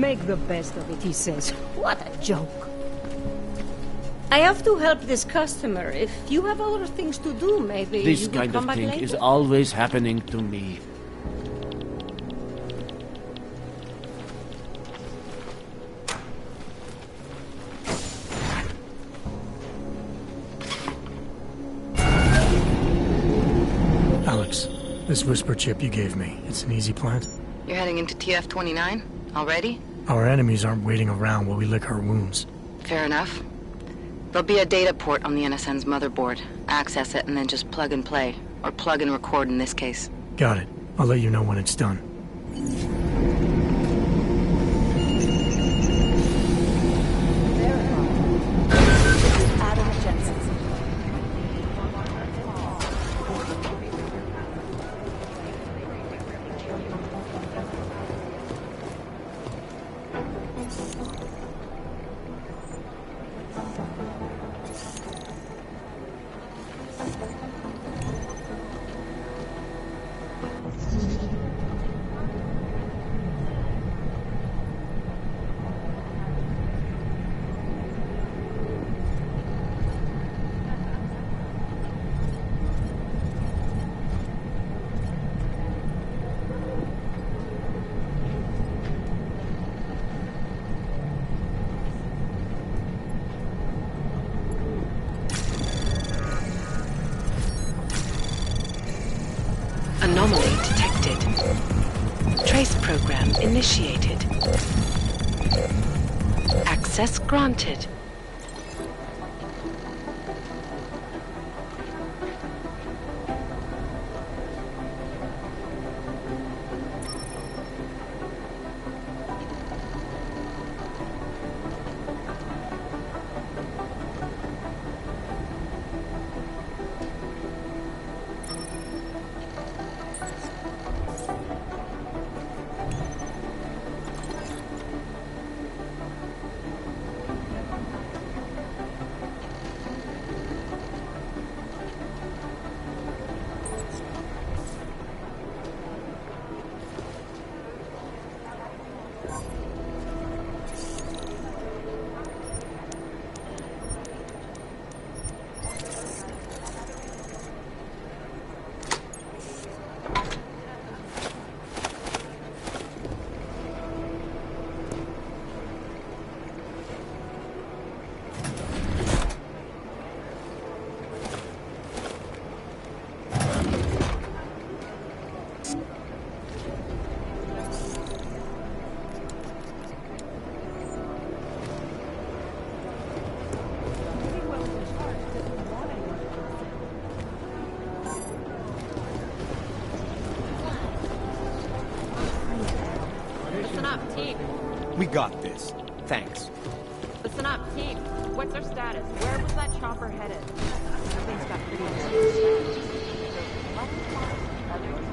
Make the best of it, he says. What a joke. I have to help this customer. If you have other things to do, maybe This you could kind come of back thing later. is always happening to me. Alex, this whisper chip you gave me, it's an easy plant? You're heading into TF-29? Already? Our enemies aren't waiting around while we lick our wounds. Fair enough. There'll be a data port on the NSN's motherboard. Access it and then just plug and play. Or plug and record in this case. Got it. I'll let you know when it's done. Anomaly detected. Trace program initiated. Access granted. We got this. Thanks. Listen up, team. What's our status? Where was that chopper headed? Everything's got pretty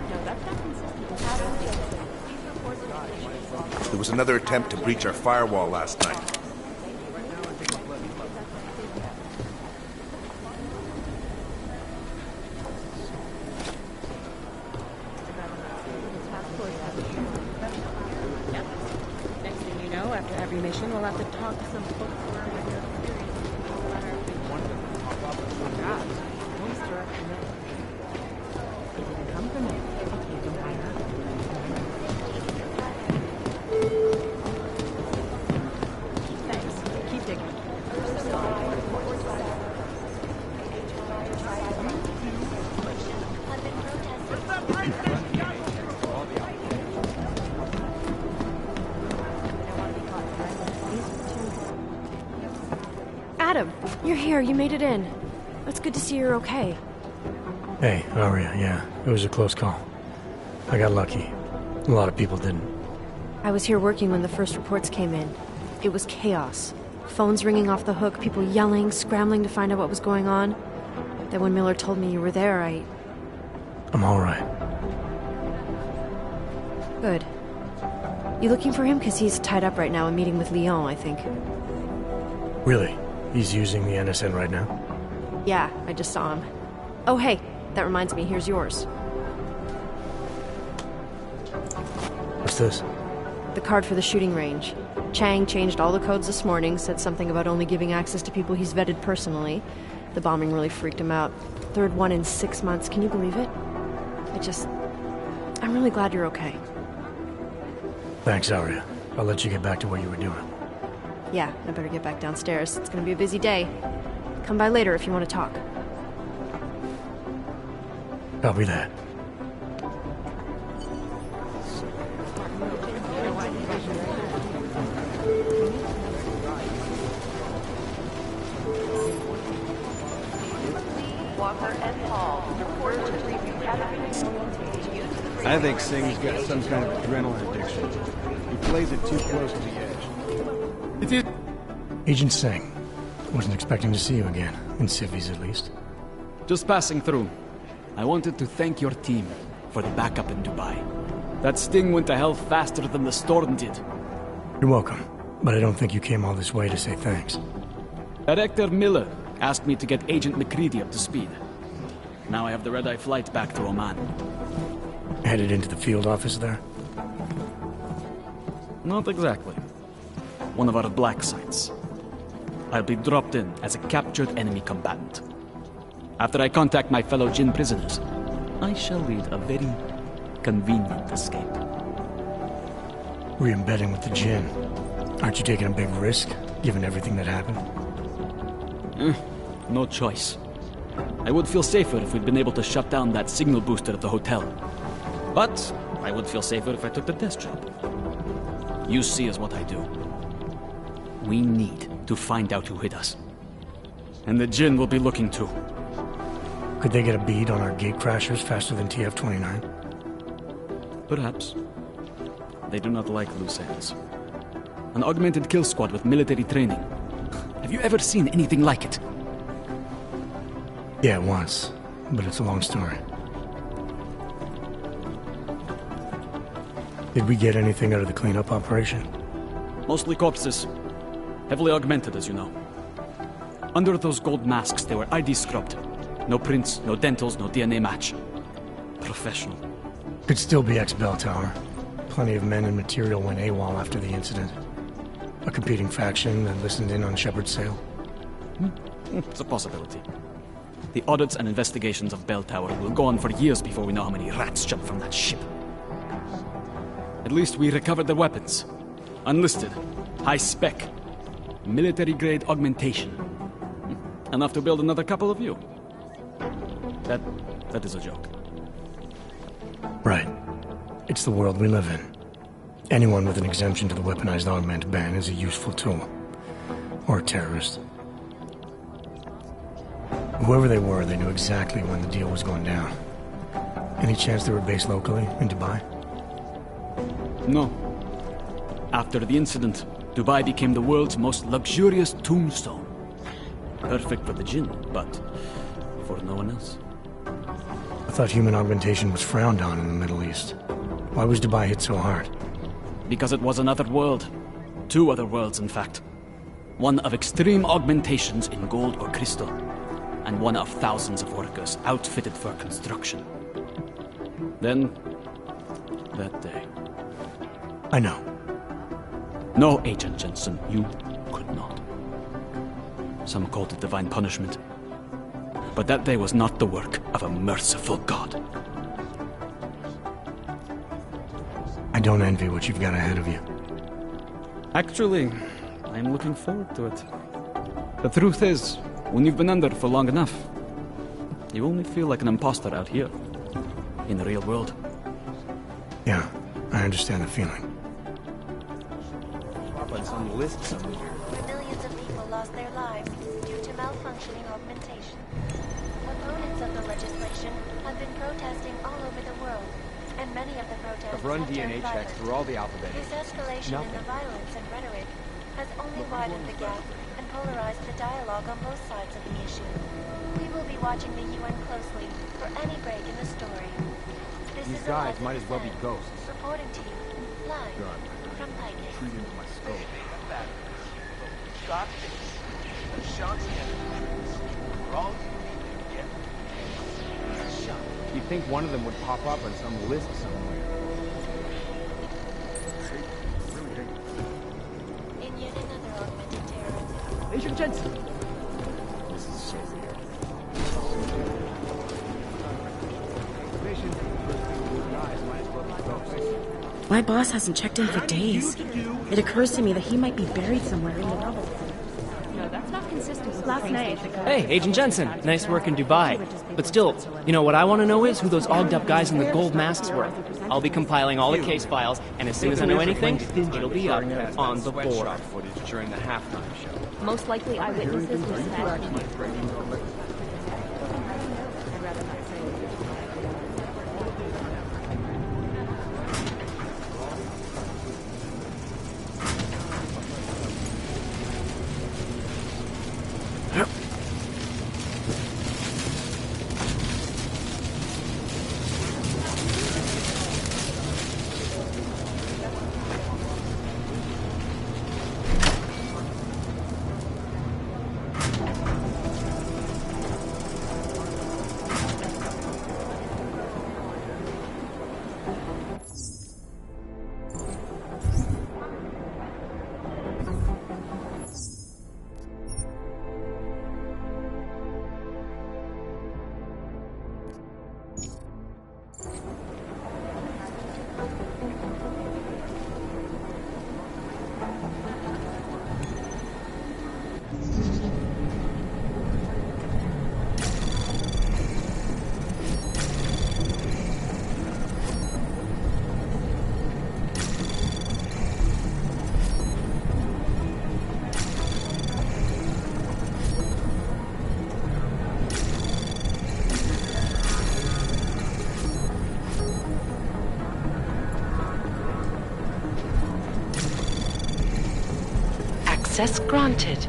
No, that's not consistent. There was another attempt to breach our firewall last night. After every mission, we'll have to talk to some folks who are in their come from it. I'll take them higher. Thanks. Keep digging. Adam, you're here. You made it in. It's good to see you're okay. Hey, how are you? Yeah, it was a close call. I got lucky. A lot of people didn't. I was here working when the first reports came in. It was chaos. Phones ringing off the hook, people yelling, scrambling to find out what was going on. Then when Miller told me you were there, I'm all right. Good. You looking for him? Because he's tied up right now, a meeting with Lyon, I think. Really? He's using the NSN right now? Yeah, I just saw him. Oh, hey, that reminds me, here's yours. What's this? The card for the shooting range. Chang changed all the codes this morning, said something about only giving access to people he's vetted personally. The bombing really freaked him out. Third one in 6 months, can you believe it? I'm really glad you're okay. Thanks, Arya. I'll let you get back to what you were doing. Yeah, I better get back downstairs. It's gonna be a busy day. Come by later if you want to talk. Copy that. I think Singh's got some kind of adrenaline addiction. He plays it too close to the edge. It is. Agent Singh. Wasn't expecting to see you again. In civvies, at least. Just passing through. I wanted to thank your team for the backup in Dubai. That sting went to hell faster than the storm did. You're welcome. But I don't think you came all this way to say thanks. Director Miller asked me to get Agent McCready up to speed. Now I have the red-eye flight back to Oman. Headed into the field office there? Not exactly. One of our black sites. I'll be dropped in as a captured enemy combatant. After I contact my fellow Jinn prisoners, I shall lead a very convenient escape. Re-embedding with the Jinn. Aren't you taking a big risk, given everything that happened? No choice. I would feel safer if we'd been able to shut down that signal booster at the hotel. But I would feel safer if I took the desk job. You see is what I do. We need to find out who hit us. And the Jinn will be looking too. Could they get a bead on our gate crashers faster than TF-29? Perhaps. They do not like loose ends. An augmented kill squad with military training. Have you ever seen anything like it? Yeah, once. But it's a long story. Did we get anything out of the cleanup operation? Mostly corpses. Heavily augmented, as you know. Under those gold masks, they were ID scrubbed. No prints, no dentals, no DNA match. Professional. Could still be ex-Bell Tower. Plenty of men and material went AWOL after the incident. A competing faction that listened in on Shepard's sale. It's a possibility. The audits and investigations of Bell Tower will go on for years before we know how many rats jumped from that ship. At least we recovered their weapons. Unlisted. High spec. Military-grade augmentation. Enough to build another couple of you. That is a joke. Right. It's the world we live in. Anyone with an exemption to the weaponized augment ban is a useful tool. Or a terrorist. Whoever they were, they knew exactly when the deal was going down. Any chance they were based locally, in Dubai? No. After the incident, Dubai became the world's most luxurious tombstone. Perfect for the Jinn, but for no one else. I thought human augmentation was frowned on in the Middle East. Why was Dubai hit so hard? Because it was another world. Two other worlds, in fact. One of extreme augmentations in gold or crystal, and one of thousands of workers outfitted for construction. Then, that day. I know. No, Agent Jensen, you could not. Some called it divine punishment. But that day was not the work of a merciful God. I don't envy what you've got ahead of you. Actually, I'm looking forward to it. The truth is, when you've been under for long enough, you only feel like an imposter out here, in the real world. Yeah, I understand the feeling. Up on some list somewhere. Millions of people lost their lives due to malfunctioning augmentation. Opponents of the legislation have been protesting all over the world, and many of the protests I've run have turned DNA checks violent. through all the alphabet. This escalation in the violence and rhetoric has only widened the gap and polarized the dialogue on both sides of the issue. We will be watching the UN closely for any break in the story. This These is guys Eliza might as well be Sen, ghosts. reporting to you live from Pike. Treat into my skull. Got this. The shots we're all You'd think one of them would pop up on some list somewhere. Jensen! This is so weird. My boss hasn't checked in for days. It occurs to me that he might be buried somewhere in the rubble. No, that's not consistent with last night. Hey, Agent Jensen. Nice work in Dubai. But still, you know what I want to know is who those ogged-up guys in the gold masks were. I'll be compiling all the case files, and as soon as I know anything, it'll be up on the board. Footage during the halftime show. Most likely eyewitnesses were smashed. Access granted.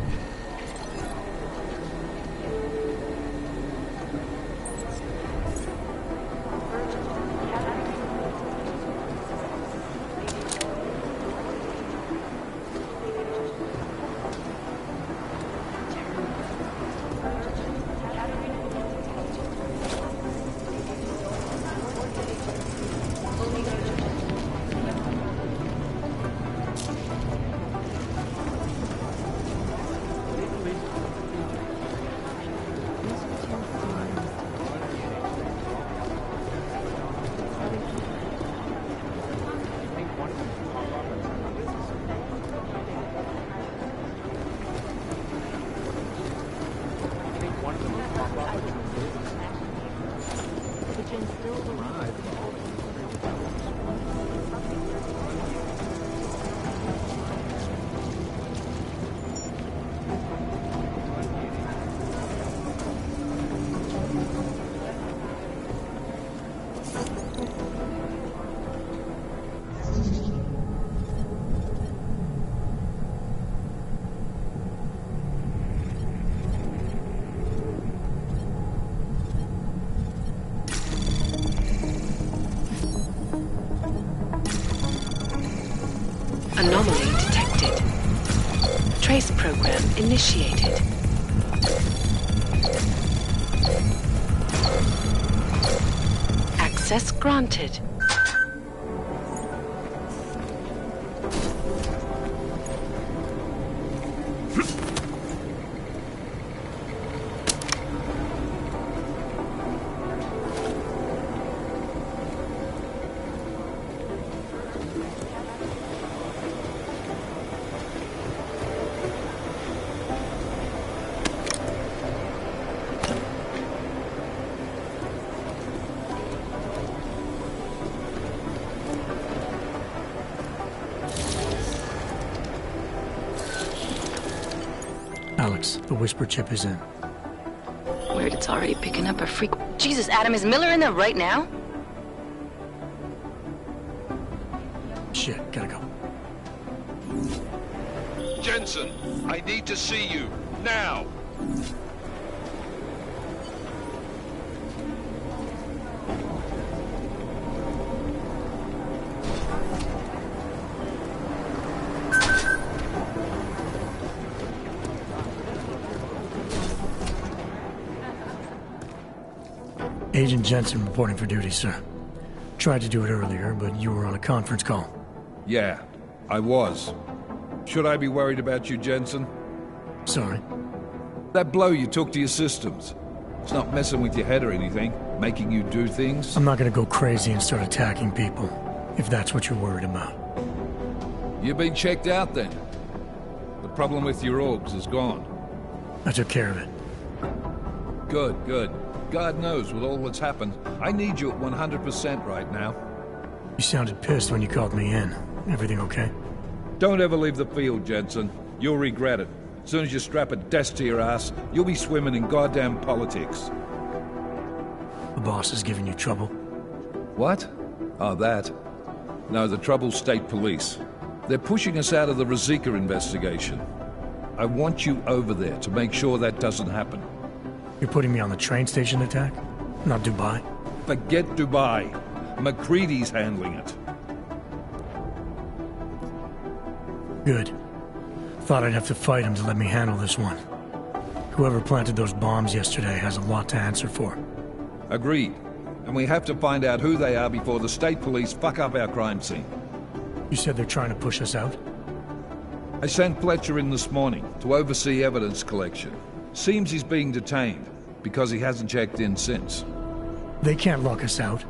Anomaly detected. Trace program initiated. Access granted. Alex, the Whisper chip is in. Weird, it's already picking up a freak. Jesus, Adam, is Miller in there right now? Shit, gotta go. Jensen, I need to see you, now! Agent Jensen reporting for duty, sir. Tried to do it earlier, but you were on a conference call. Yeah, I was. Should I be worried about you, Jensen? Sorry. That blow you took to your systems. It's not messing with your head or anything, making you do things. I'm not gonna go crazy and start attacking people, if that's what you're worried about. You've been checked out then. The problem with your orgs is gone. I took care of it. Good, good. God knows with all that's happened, I need you at 100% right now. You sounded pissed when you called me in. Everything okay? Don't ever leave the field, Jensen. You'll regret it. As soon as you strap a desk to your ass, you'll be swimming in goddamn politics. The boss is giving you trouble? What? Oh, that. No, the trouble's state police. They're pushing us out of the Ruzicka investigation. I want you over there to make sure that doesn't happen. You're putting me on the train station attack? Not Dubai? Forget Dubai. McCready's handling it. Good. Thought I'd have to fight him to let me handle this one. Whoever planted those bombs yesterday has a lot to answer for. Agreed. And we have to find out who they are before the state police fuck up our crime scene. You said they're trying to push us out? I sent Fletcher in this morning to oversee evidence collection. Seems he's being detained, because he hasn't checked in since. They can't lock us out.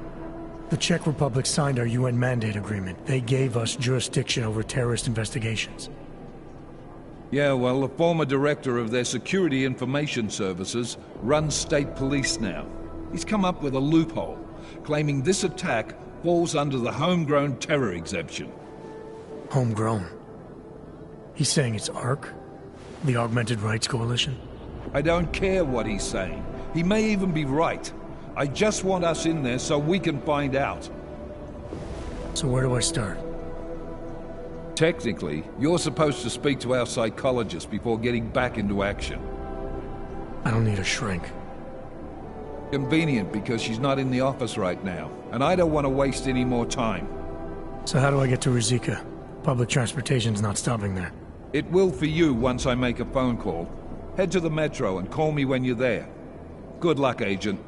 The Czech Republic signed our UN mandate agreement. They gave us jurisdiction over terrorist investigations. Yeah, well, the former director of their security information services runs state police now. He's come up with a loophole, claiming this attack falls under the homegrown terror exemption. Homegrown? He's saying it's ARC? The Augmented Rights Coalition? I don't care what he's saying. He may even be right. I just want us in there so we can find out. So where do I start? Technically, you're supposed to speak to our psychologist before getting back into action. I don't need a shrink. Convenient because she's not in the office right now, and I don't want to waste any more time. So how do I get to Ruzicka? Public transportation's not stopping there. It will for you once I make a phone call. Head to the metro and call me when you're there. Good luck, Agent.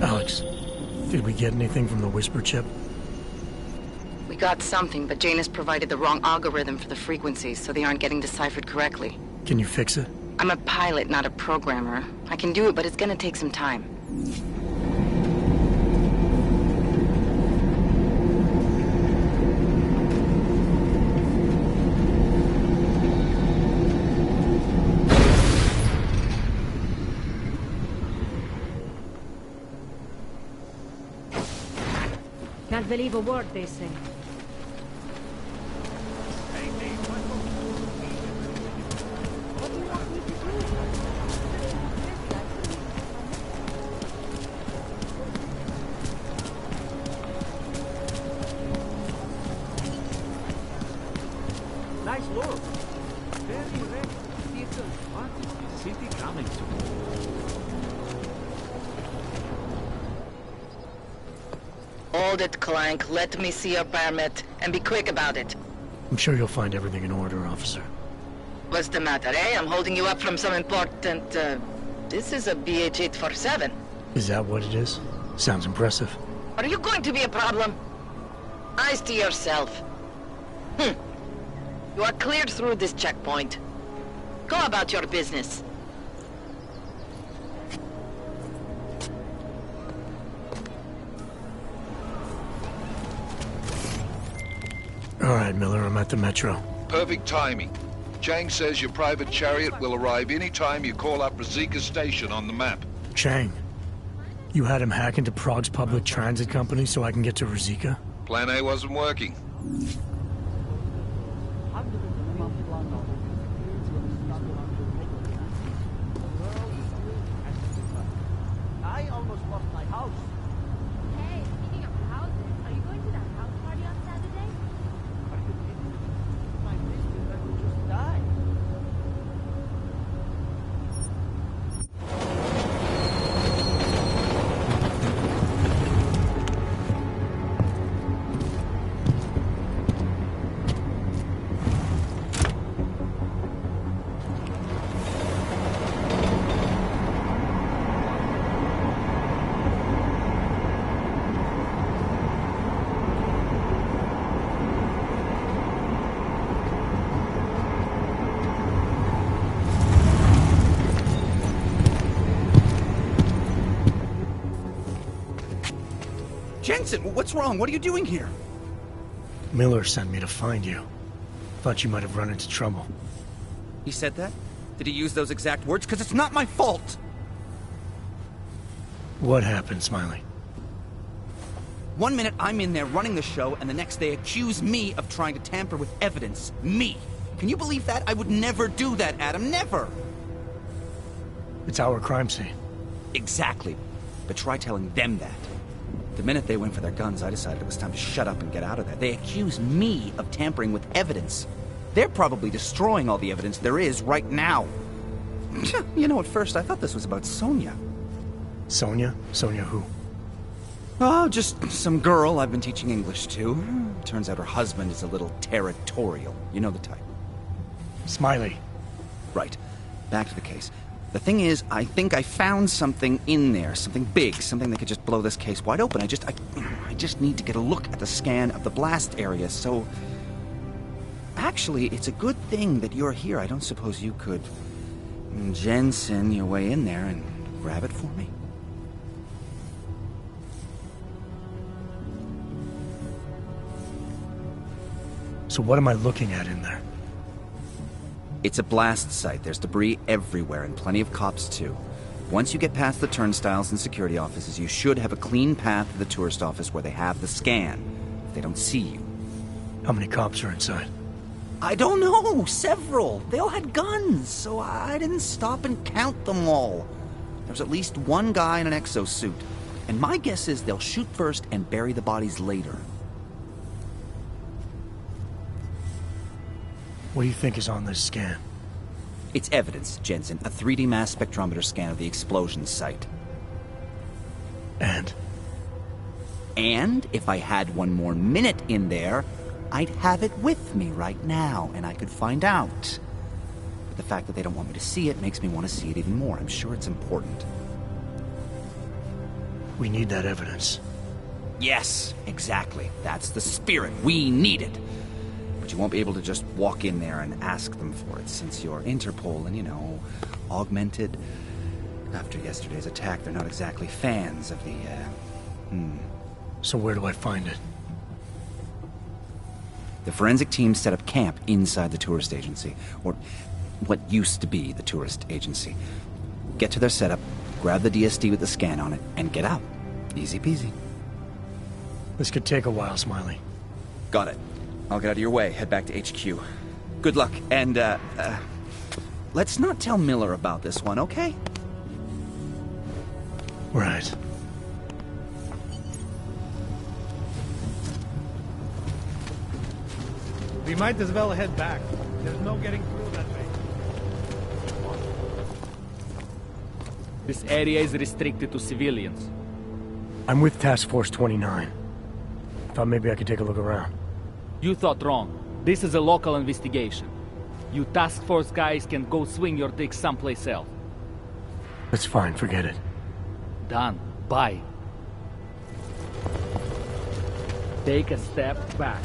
Alex, did we get anything from the Whisper chip? We got something, but Jane has provided the wrong algorithm for the frequencies, so they aren't getting deciphered correctly. Can you fix it? I'm a pilot, not a programmer. I can do it, but it's gonna take some time. Can't believe a word they say. Nice work. Very rare. Theater. What is the city coming to? Hold it, Clank. Let me see your permit, and be quick about it. I'm sure you'll find everything in order, officer. What's the matter, eh? I'm holding you up from some important, This is a BH-847. Is that what it is? Sounds impressive. Are you going to be a problem? Eyes to yourself. You are cleared through this checkpoint. Go about your business. All right, Miller, I'm at the Metro. Perfect timing. Chang says your private chariot will arrive any time you call up Rosika Station on the map. Chang, you had him hack into Prague's public transit company so I can get to Rosika? Plan A wasn't working. I almost lost my house. Hey, speaking of houses, are you going to that house party on Saturday? Are you kidding me? My business, I would just die. Jensen, what's wrong? What are you doing here? Miller sent me to find you. Thought you might have run into trouble. He said that? Did he use those exact words? Because it's not my fault! What happened, Smiley? One minute I'm in there running the show, and the next they accuse me of trying to tamper with evidence. Me! Can you believe that? I would never do that, Adam. Never! It's our crime scene. Exactly. But try telling them that. The minute they went for their guns, I decided it was time to shut up and get out of there. They accuse me of tampering with evidence. They're probably destroying all the evidence there is right now. You know, at first I thought this was about Sonia. Sonia? Sonia who? Oh, just some girl I've been teaching English to. Turns out her husband is a little territorial. You know the type. Smiley. Right. Back to the case. The thing is, I think I found something in there. Something big. Something that could just blow this case wide open. I just need to get a look at the scan of the blast area, so... Actually, it's a good thing that you're here. I don't suppose you could... Jensen your way in there and grab it for me? So what am I looking at in there? It's a blast site. There's debris everywhere, and plenty of cops, too. Once you get past the turnstiles and security offices, you should have a clean path to the tourist office where they have the scan, if they don't see you. How many cops are inside? I don't know. Several. They all had guns, so I didn't stop and count them all. There's at least one guy in an exosuit, and my guess is they'll shoot first and bury the bodies later. What do you think is on this scan? It's evidence, Jensen. A 3D mass spectrometer scan of the explosion site. And? And if I had one more minute in there, I'd have it with me right now, and I could find out. But the fact that they don't want me to see it makes me want to see it even more. I'm sure it's important. We need that evidence. Yes, exactly. That's the spirit. We need it. But you won't be able to just walk in there and ask them for it, since you're Interpol and, you know, augmented. After yesterday's attack, they're not exactly fans of the, So where do I find it? The forensic team set up camp inside the tourist agency, or what used to be the tourist agency. Get to their setup, grab the DSD with the scan on it, and get out. Easy peasy. This could take a while, Smiley. Got it. I'll get out of your way, head back to HQ. Good luck, and, let's not tell Miller about this one, okay? Right. We might as well head back. There's no getting through that way. This area is restricted to civilians. I'm with Task Force 29. Thought maybe I could take a look around. You thought wrong. This is a local investigation. You task force guys can go swing your dick someplace else. That's fine, forget it. Done. Bye. Take a step back.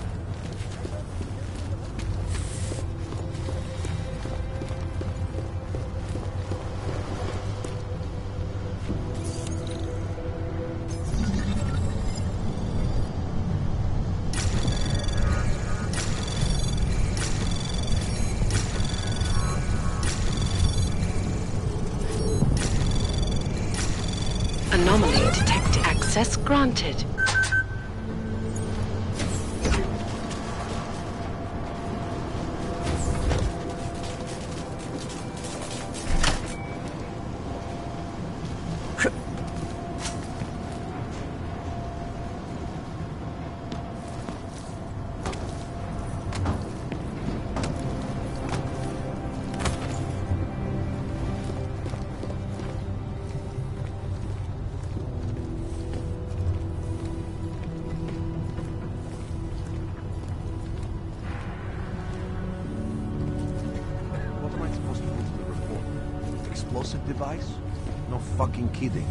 Anomaly detect access granted. What am I supposed to do to the report? Explosive device? No fucking kidding.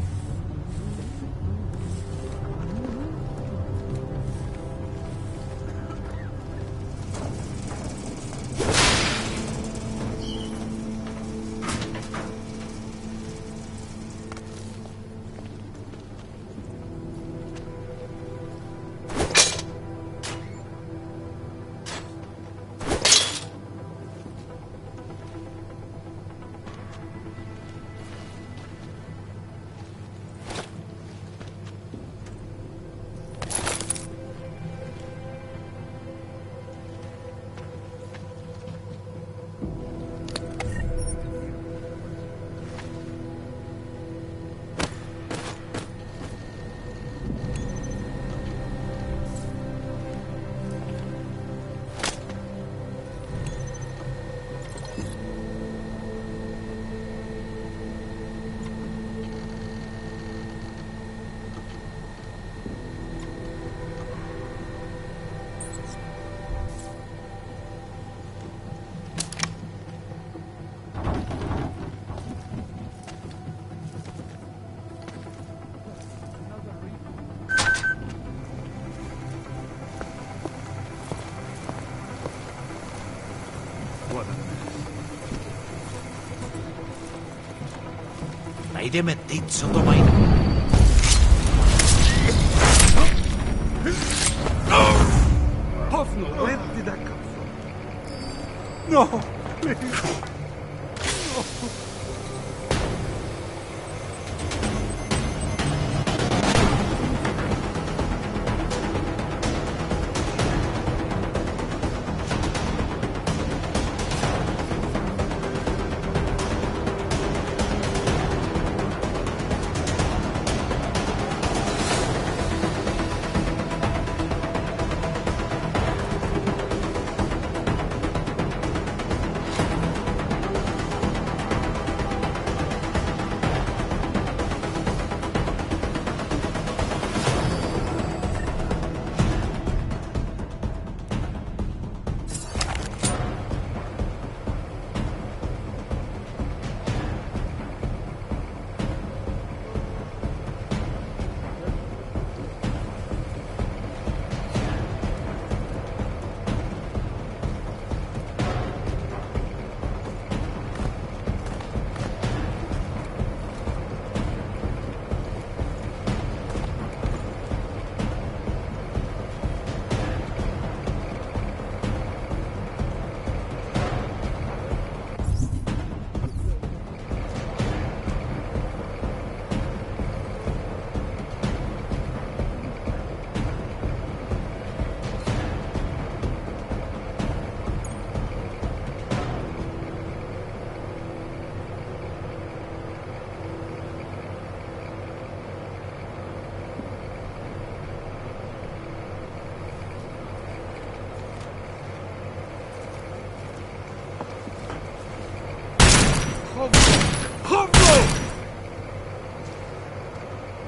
Najdziemy tyco do mojego. Hoffno, where did that come from? No, please. No.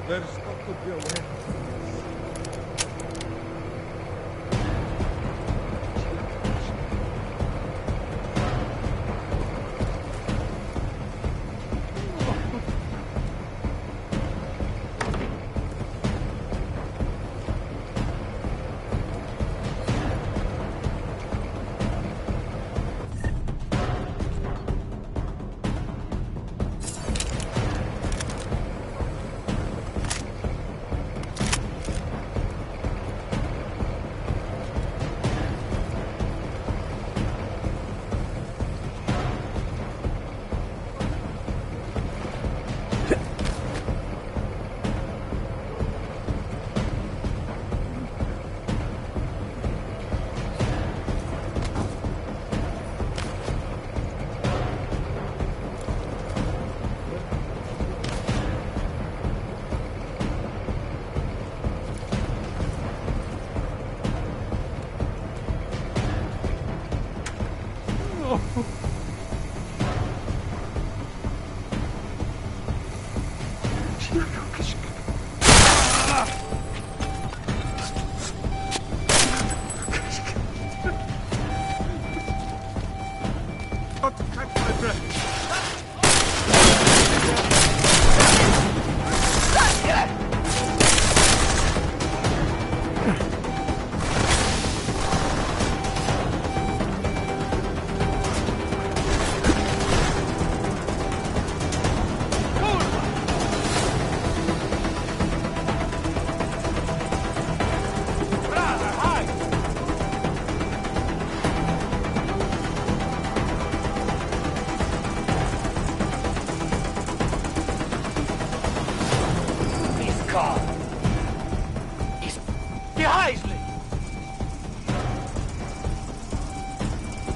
There's got to be a way.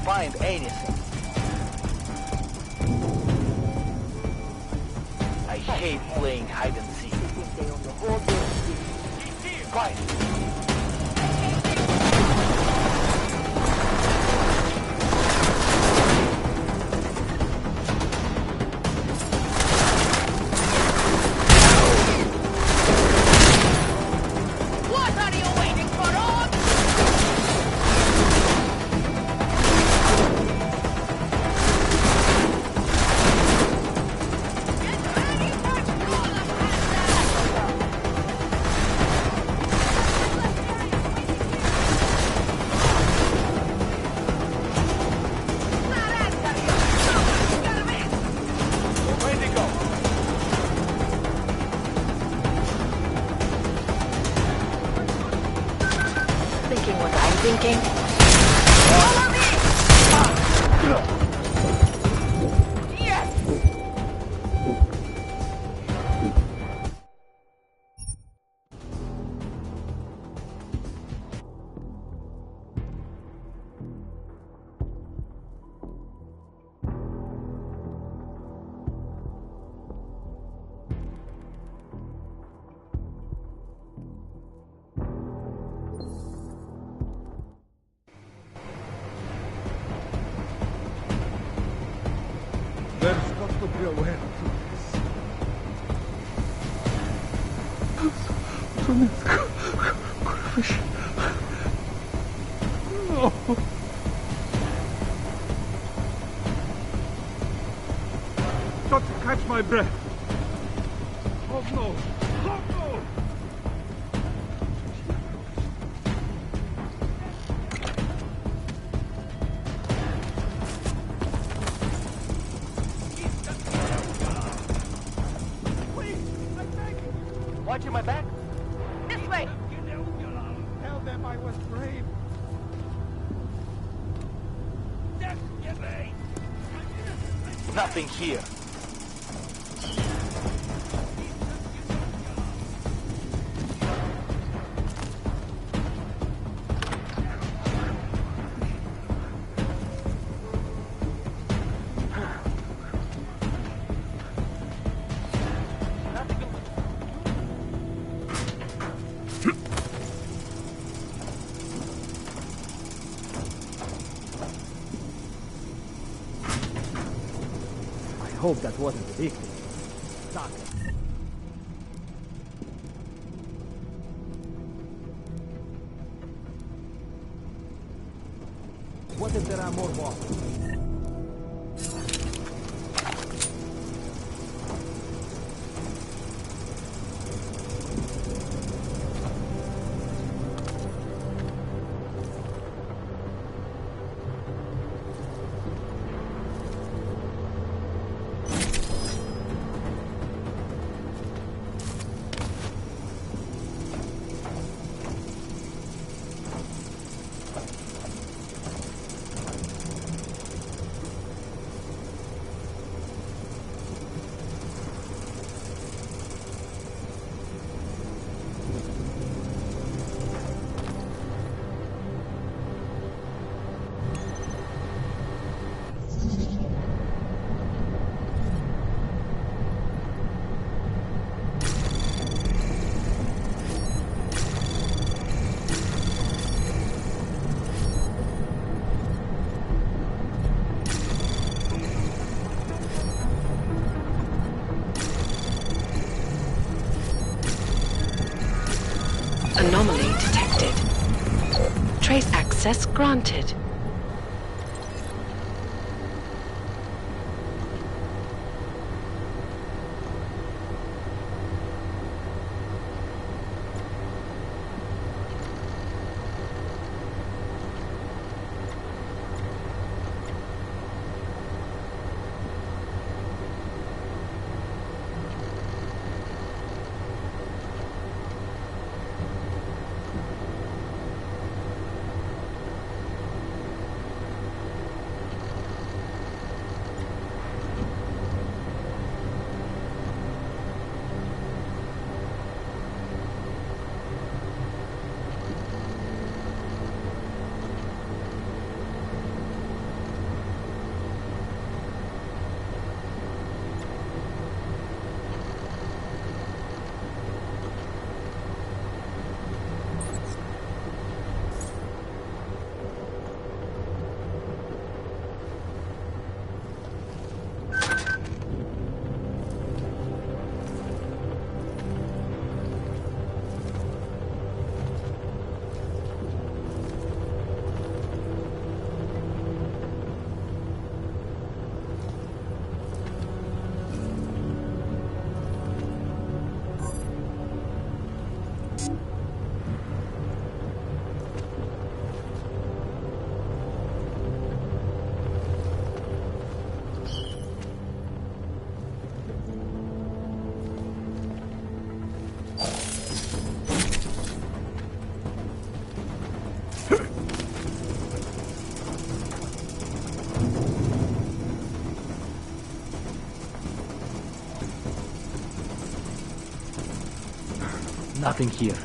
Find anything. I hate playing hide and seek. Quiet. Thinking. There's got to be a way to this. No. Got to catch my breath. Oh no. Oh no. Watching my back? This way! Tell them I was brave. Nothing here. I hope that wasn't the big thing. Suck. Anomaly detected. Trace access granted. Nothing here.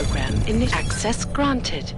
program. Access granted.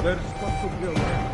There's what to build.